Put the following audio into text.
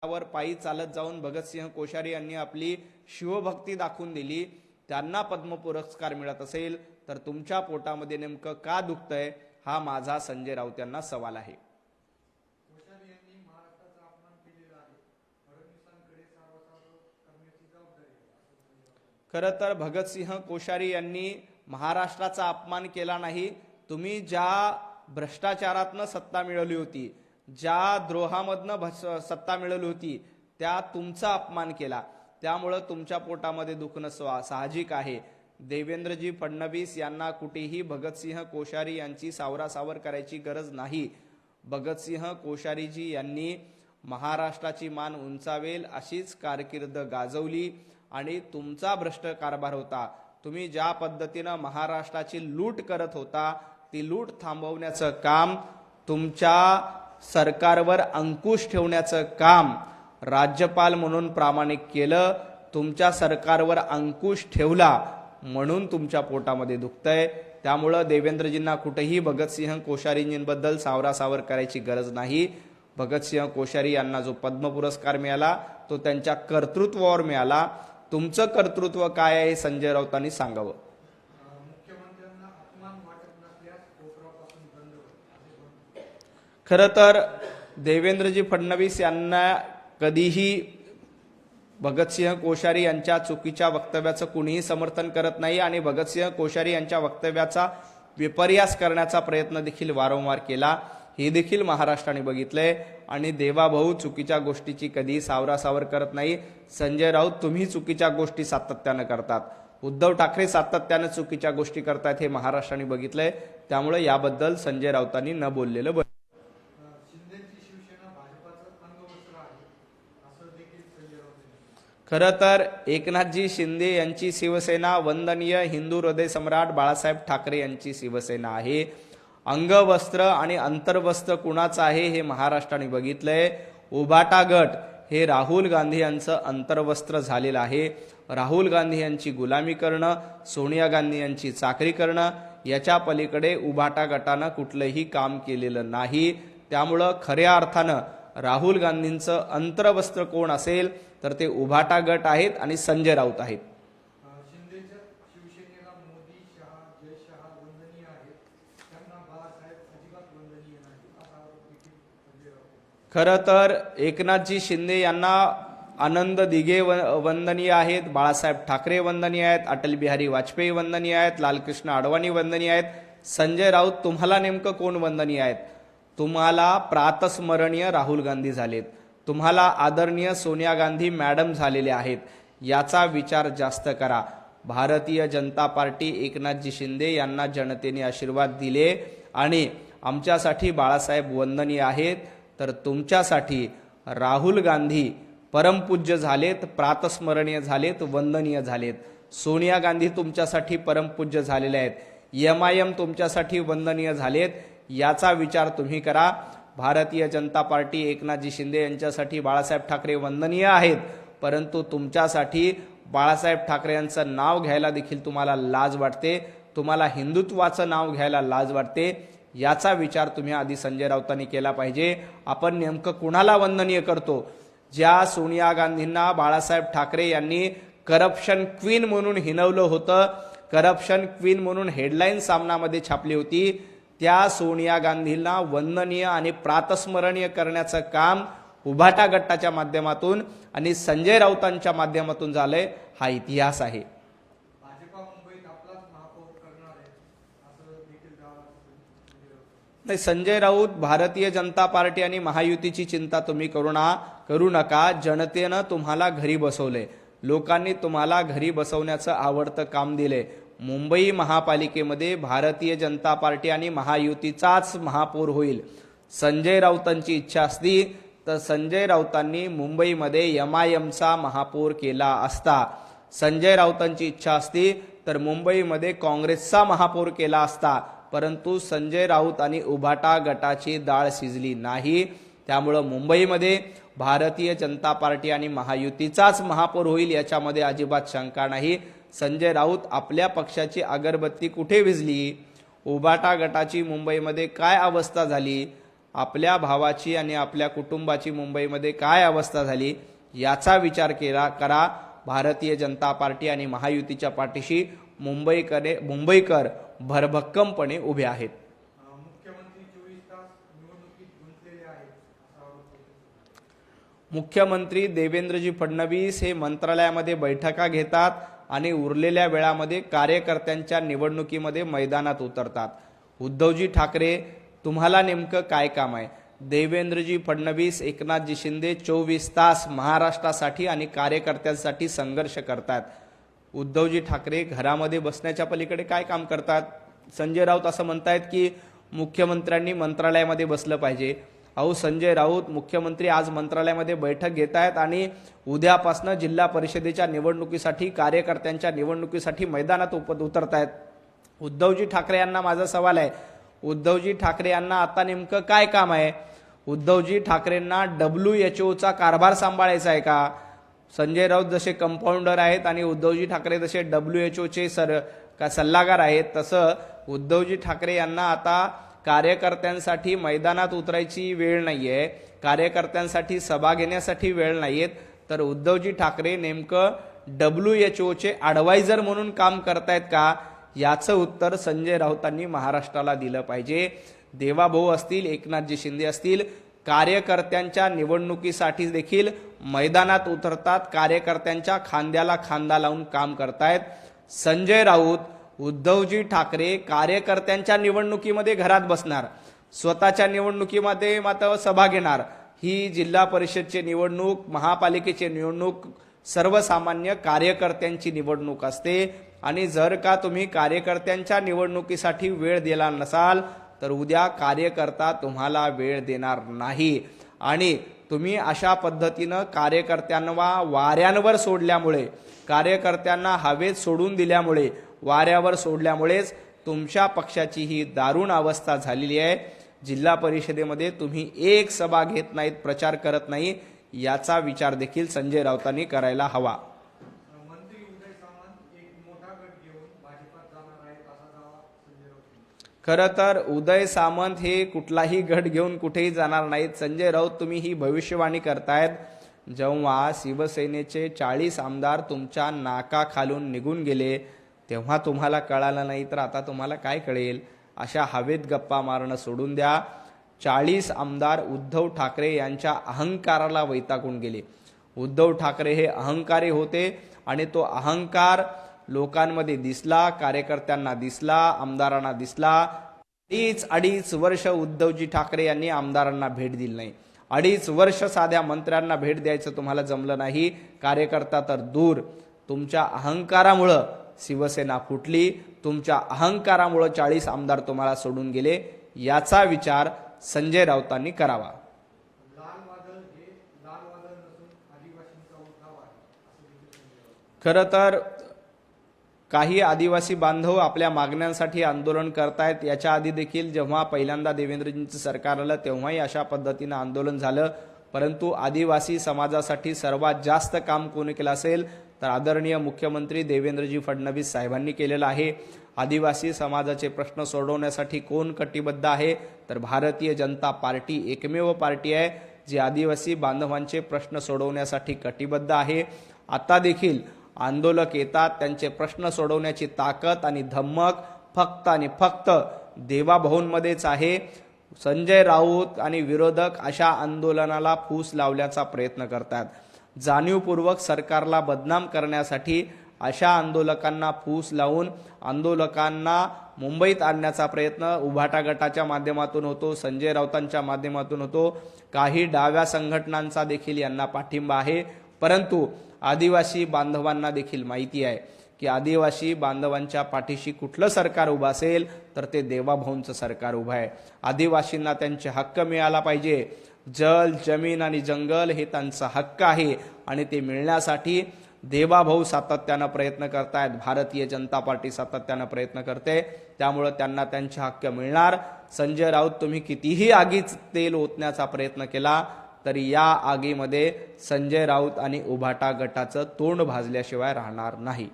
वर पायी चालत जाऊन भगतसिंह कोश्यारी यांनी आपली शिवभक्ती दाखवून दिली, त्यांना पद्म पुरस्कार मिळत असेल तर तुमच्या पोटामध्ये नेमकं का दुखतंय, हा माझा संजय राऊत यांना सवाल आहे। खरं तर भगतसिंह कोश्यारी यांनी महाराष्ट्राचा अपमान केला नाही। तुम्ही ज्या भ्रष्टाचारातनं सत्ता मिळवली होती, ज्या द्रोहामधनं सत्ता मिळवली होती, त्या तुमचा अपमान केला, त्यामुळे तुमच्या पोटामध्ये दुखणं साहजिक आहे। देवेंद्रजी फडणवीस यांना कुठेही भगतसिंह कोश्यारी यांची सावरासावर करायची गरज नाही। भगतसिंह कोश्यारीजी यांनी महाराष्ट्राची मान उंचावेल अशीच कारकीर्द गाजवली आणि तुमचा भ्रष्ट कारभार होता। तुम्ही ज्या पद्धतीनं महाराष्ट्राची लूट करत होता, ती लूट थांबवण्याचं काम, तुमच्या सरकारवर अंकुश ठेवण्याचं काम राज्यपाल म्हणून प्रामाणिक केलं। तुमच्या सरकारवर अंकुश ठेवला म्हणून तुमच्या पोटामध्ये दुखतंय। त्यामुळे देवेंद्रजींना कुठेही भगतसिंह कोश्यारींबद्दल सावरासावर करायची गरज नाही। भगतसिंह कोश्यारी यांना जो पद्म पुरस्कार मिळाला तो त्यांच्या कर्तृत्वावर मिळाला। तुमचं कर्तृत्व काय आहे हे संजय राऊतांनी सांगावं। खरं तर देवेंद्रजी फडणवीस यांना कधीही भगतसिंह कोश्यारी यांच्या चुकीच्या वक्तव्याचं कुणीही समर्थन करत नाही आणि भगतसिंह कोश्यारी यांच्या वक्तव्याचा विपर्यास करण्याचा प्रयत्न देखील वारंवार केला, हे देखील महाराष्ट्राने बघितलंय। आणि देवाभाऊ चुकीच्या गोष्टीची कधीही सावरासावर करत नाही। संजय राऊत तुम्ही चुकीच्या गोष्टी सातत्यानं करतात, उद्धव ठाकरे सातत्यानं चुकीच्या गोष्टी करतात, हे महाराष्ट्राने बघितलंय। त्यामुळे याबद्दल संजय राऊतांनी न बोललेलं बरं। खरं तर एकनाथजी शिंदे यांची शिवसेना वंदनीय हिंदू हृदय सम्राट बाळासाहेब ठाकरे यांची शिवसेना आहे। अंगवस्त्र आणि अंतर्वस्त्र कुणाचं आहे हे महाराष्ट्राने बघितलंय। उभाटा गट हे राहुल गांधी यांचं अंतर्वस्त्र झालेलं आहे। राहुल गांधी यांची गुलामी करणं, सोनिया गांधी यांची चाकरी करणं, याच्या पलीकडे उभाटा गटानं कुठलंही काम केलेलं नाही। त्यामुळं खऱ्या अर्थानं राहुल गांधींचं अंतर्वस्त्र कोण असेल तर ते उभाटा गट आहेत आणि संजय राऊत आहेत। खरं तर एकनाथजी शिंदे यांना आनंद दिघे वंदनीय आहेत, बाळासाहेब ठाकरे वंदनीय आहेत, अटल बिहारी वाजपेयी वंदनीय आहेत, लालकृष्ण अडवाणी वंदनीय आहेत। संजय राऊत तुम्हाला नेमकं कोण वंदनीय आहेत? तुम्हाला प्रातस्मरणीय राहुल गांधी झालेत, तुम्हाला आदरणीय सोनिया गांधी मॅडम झालेले आहेत। याचा विचार जास्त करा। भारतीय जनता पार्टी एकनाथजी शिंदे यांना जनतेने आशीर्वाद दिले आणि आमच्यासाठी बाळासाहेब वंदनीय आहेत, तर तुमच्यासाठी राहुल गांधी परमपूज्य झालेत, प्रातस्मरणीय झालेत, वंदनीय झालेत। सोनिया गांधी तुमच्यासाठी परमपूज्य झालेले आहेत, MIM तुमच्यासाठी वंदनीय झालेत। याचा विचार तुम्ही करा। भारतीय जनता पार्टी एकनाथजी शिंदे यांच्यासाठी बाळासाहेब ठाकरे वंदनीय आहेत, परंतु तुमच्यासाठी बाळासाहेब ठाकरे यांचं नाव घ्यायला देखील तुम्हाला लाज वाटते, तुम्हाला हिंदुत्वाचं नाव घ्यायला लाज वाटते। याचा विचार तुम्ही आधी संजय राऊतांनी केला पाहिजे। आपण नेमकं कुणाला वंदनीय करतो? ज्या सोनिया गांधींना बाळासाहेब ठाकरे यांनी करप्शन क्वीन म्हणून हिनवलं होतं, करप्शन क्वीन म्हणून हेडलाईन सामनामध्ये छापली होती, त्या सोनिया गांधींना वंदनीय आणि प्रातस्मरणीय करण्याचं काम उभाटा गटाच्या माध्यमातून आणि संजय राऊतांच्या माध्यमातून झालंय, हा इतिहास आहे। नाही, संजय राऊत भारतीय जनता पार्टी आणि महायुतीची चिंता तुम्ही करू नका। जनतेनं तुम्हाला घरी बसवले, लोकांनी तुम्हाला घरी बसवण्याचं आवडतं काम दिले। मुंबई महापालिकेमध्ये भारतीय जनता पार्टी आणि महायुतीचाच महापौर होईल। संजय राऊतांची इच्छा असती तर संजय राऊतांनी मुंबईमध्ये MIMचा महापौर केला असता। संजय राऊतांची इच्छा असती तर मुंबईमध्ये काँग्रेसचा महापौर केला असता, परंतु संजय राऊत आणि उभाटा गटाची डाळ शिजली नाही। त्यामुळे मुंबईमध्ये भारतीय जनता पार्टी आणि महायुतीचाच महापौर होईल, याच्यामध्ये अजिबात शंका नाही। संजय राऊत आपल्या पक्षाची अगरबत्ती कुठे विझली, उभाटा गटाची मुंबईमध्ये काय अवस्था झाली, आपल्या भावाची आणि आपल्या कुटुंबाची मुंबईमध्ये काय अवस्था झाली याचा विचार करा. भारतीय जनता पार्टी आणि महायुतीच्या पाठीशी मुंबईकर भरभक्कमपणे उभे आहेत. मुख्यमंत्री देवेंद्रजी फडणवीस हे मंत्रालयामध्ये बैठका घेतात आणि उरलेल्या वेळामध्ये कार्यकर्त्यांच्या निवडणुकीमध्ये मैदानात उतरतात. उद्धवजी ठाकरे, तुम्हाला नेमकं काय काम आहे? देवेंद्रजी फडणवीस, एकनाथजी शिंदे 24 तास महाराष्ट्रासाठी आणि कार्यकर्त्यांसाठी संघर्ष करतात. उद्धवजी ठाकरे घरामध्ये बसण्याच्या पलीकडे काय काम करतात? संजय राऊत असं म्हणतायत की मुख्यमंत्र्यांनी मंत्रालयामध्ये बसलं पाहिजे. अहो संजय राऊत, मुख्यमंत्री आज मंत्रालयामध्ये बैठक घेत आहेत आणि उद्यापासून जिल्हा परिषदेच्या निवडणुकीसाठी, कार्यकर्त्यांच्या निवडणुकीसाठी मैदानात उतरत आहेत. उद्धवजी ठाकरे यांना माझा सवाल आहे, उद्धवजी ठाकरे यांना आता नेमकं काय काम आहे? उद्धवजी ठाकरेंना WHO चा कारभार सांभाळायचा आहे का? संजय राऊत जसे कंपाऊंडर आहेत आणि उद्धवजी ठाकरे जसे WHO चे सल्लागार आहेत, तसं उद्धवजी ठाकरे यांना आता कार्यकर्त्यांसाठी मैदानात उतरायची वेळ नाहीये, कार्यकर्त्यांसाठी सभा घेण्यासाठी वेळ नाहीयेत, तर उद्धवजी ठाकरे नेमकं WHO चे ॲडवायझर म्हणून काम करतायत का? याचं उत्तर संजय राऊतांनी महाराष्ट्राला दिलं पाहिजे. देवाभाऊ असतील, एकनाथजी शिंदे असतील, कार्यकर्त्यांच्या निवडणुकीसाठी देखील मैदानात उतरतात, कार्यकर्त्यांच्या खांद्याला खांदा लावून काम करतायत. संजय राऊत, उद्धवजी ठाकरे कार्यकर्त्यांच्या निवडणुकीमध्ये घरात बसणार, स्वतःच्या निवडणुकीमध्ये मात्र सभा घेणार. ही जिल्हा परिषदची निवडणूक, महापालिकेची निवडणूक सर्वसामान्य कार्यकर्त्यांची निवडणूक असते आणि जर का तुम्ही कार्यकर्त्यांच्या निवडणुकीसाठी वेळ दिला नसाल तर उद्या कार्यकर्ता तुम्हाला वेळ देणार नाही. आणि तुम्ही अशा पद्धतीनं कार्यकर्त्यांना वाऱ्यांवर सोडल्यामुळे, कार्यकर्त्यांना हवेत सोडून दिल्यामुळे, वाऱ्यावर सोडल्यामुळेच तुमच्या पक्षाची ही दारुण अवस्था झालेली आहे. जिल्हा परिषदेमध्ये तुम्ही एक सभा घेत नाहीत, प्रचार करत नाही, याचा विचार देखील संजय राऊतांनी करायला हवा. खरं तर उदय सामंत हे कुठलाही गट घेऊन कुठेही जाणार नाहीत. संजय राऊत, तुम्ही ही भविष्यवाणी करतायत. जेव्हा शिवसेनेचे 40 आमदार तुमच्या नाकाखालून निघून गेले तेव्हा तुम्हाला कळालं नाही, तर आता तुम्हाला काय कळेल? अशा हवेत गप्पा मारणं सोडून द्या. 40 आमदार उद्धव ठाकरे यांच्या अहंकाराला वैतागून गेले. उद्धव ठाकरे हे अहंकारी होते आणि तो अहंकार लोकांमध्ये दिसला, कार्यकर्त्यांना दिसला, आमदारांना दिसला. अडीच वर्ष उद्धवजी ठाकरे यांनी आमदारांना भेट दिली नाही. 2.5 वर्ष साध्या मंत्र्यांना भेट द्यायचं तुम्हाला जमलं नाही. कार्यकर्ता तर दूर, तुमच्या अहंकारामुळं शिवसेना फुटली, तुमच्या अहंकारामुळं 40 आमदार तुम्हाला सोडून गेले. याचा विचार संजय राऊतांनी करावा. खरं तर काही आदिवासी बांधव आपल्या मागण्यांसाठी आंदोलन करतायत. याच्या आधी देखील जेव्हा पहिल्यांदा देवेंद्रजींचं सरकार आलं तेव्हाही अशा पद्धतीनं आंदोलन झालं. परंतु आदिवासी समाजासाठी सर्वात जास्त काम कोणी केलं असेल तर आदरणीय मुख्यमंत्री देवेंद्रजी फडणवीस साहेबांनी केलेलं आहे. आदिवासी समाजाचे प्रश्न सोडवण्यासाठी कोण कटिबद्ध आहे तर भारतीय जनता पार्टी एकमेव पार्टी आहे जी आदिवासी बांधवांचे प्रश्न सोडवण्यासाठी कटिबद्ध आहे. आता देखील आंदोलक येतात, त्यांचे प्रश्न सोडवण्याची ताकद आणि धमक फक्त आणि फक्त देवाभाऊंमध्येच आहे. संजय राऊत आणि विरोधक अशा आंदोलनाला फूस लावण्याचा प्रयत्न करतात. जाणीवपूर्वक सरकारला बदनाम करण्यासाठी अशा आंदोलकांना फूस लावून आंदोलकांना मुंबईत आणण्याचा प्रयत्न उभाटा गटाच्या माध्यमातून होतो, संजय राऊतांच्या माध्यमातून होतो. काही डाव्या संघटनांचा देखील यांना पाठिंबा आहे. परंतु आदिवासी बांधवांना देखील माहिती आहे की आदिवासी बांधवांच्या पाठीशी कुठलं सरकार उभं असेल तर ते देवाभाऊंचं सरकार उभं आहे. आदिवासींना त्यांचे हक्क मिळाला पाहिजे. जल, जमीन आणि जंगल हे त्यांचा हक्क आहे आणि ते मिळण्यासाठी देवाभाऊ सातत्यानं प्रयत्न करतायत, भारतीय जनता पार्टी सातत्यानं प्रयत्न करते. त्यामुळे त्यांना त्यांचे हक्क मिळणार. संजय राऊत, तुम्ही कितीही आगीत तेल ओतण्याचा प्रयत्न केला तरी या आगीमध्ये संजय राऊत आणि उभाटा गटाचं तोंड भाजल्याशिवाय राहणार नाही.